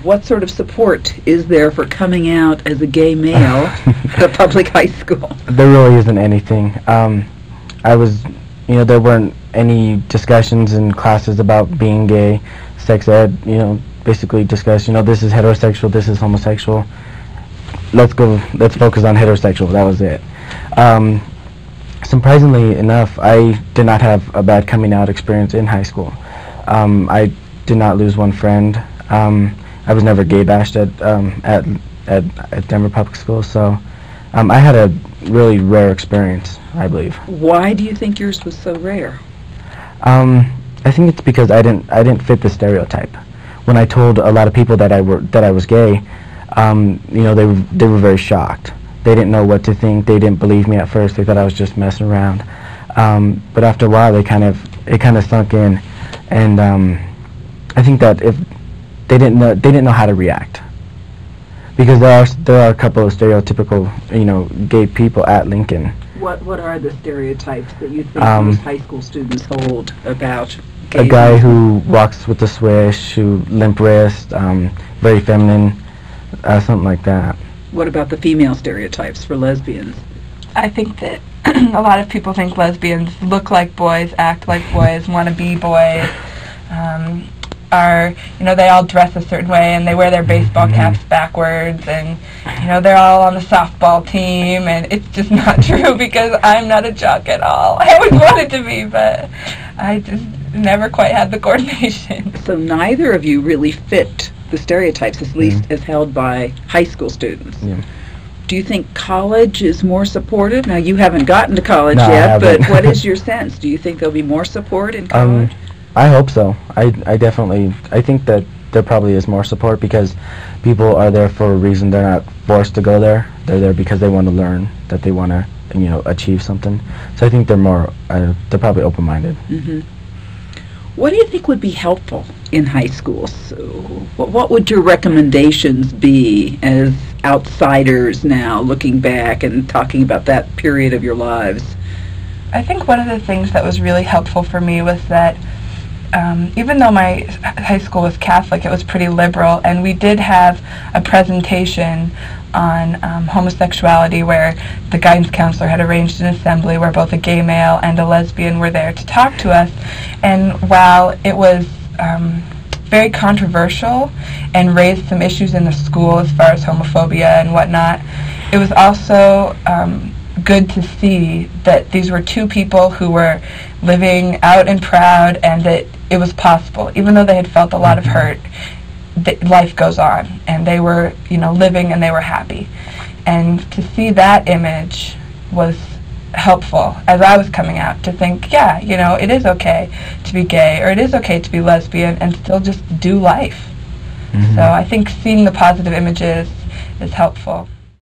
what sort of support is there for coming out as a gay male at a public high school? There really isn't anything. There weren't any discussions in classes about being gay. Sex ed, basically discuss, this is heterosexual, this is homosexual. Let's focus on heterosexual. That was it. Surprisingly enough, I did not have a bad coming out experience in high school. I did not lose one friend. I was never gay bashed at Denver Public Schools, so I had a really rare experience, I believe. Why do you think yours was so rare? I think it's because I didn't fit the stereotype. When I told a lot of people that I was gay, they were very shocked. They didn't know what to think. They didn't believe me at first. They thought I was just messing around. But after a while, it kind of sunk in, and I think that if they didn't know how to react, because there are a couple of stereotypical gay people at Lincoln. What are the stereotypes that you think most high school students hold about gay? A guy who walks with a swish, who limp wrist, very feminine, something like that. What about the female stereotypes for lesbians? I think that a lot of people think lesbians look like boys, act like boys, want to be boys, they all dress a certain way, and they wear their baseball caps backwards, and, they're all on the softball team, and it's just not true, because I'm not a jock at all. I always wanted to be, but I just never quite had the coordination. So neither of you really fit the stereotypes, at least as held by high school students. Yeah. Do you think college is more supportive? Now, you haven't gotten to college No, yet, but what is your sense? Do you think there'll be more support in college? I hope so. I think that there probably is more support, because people are there for a reason. They're not forced to go there. They're there because they want to learn, that they want to, achieve something. So I think they're probably open-minded. Mm-hmm. What do you think would be helpful in high schools? So what would your recommendations be as outsiders now, looking back and talking about that period of your lives? I think one of the things that was really helpful for me was that even though my high school was Catholic, it was pretty liberal, and we did have a presentation on homosexuality where the guidance counselor had arranged an assembly where both a gay male and a lesbian were there to talk to us. And while it was very controversial and raised some issues in the school as far as homophobia and whatnot, it was also good to see that these were two people who were living out and proud, and that it was possible. Even though they had felt a lot of hurt, life goes on, and they were, living, and they were happy. And to see that image was helpful as I was coming out, to think, yeah, it is okay to be gay, or it is okay to be lesbian, and still just do life. So I think seeing the positive images is helpful.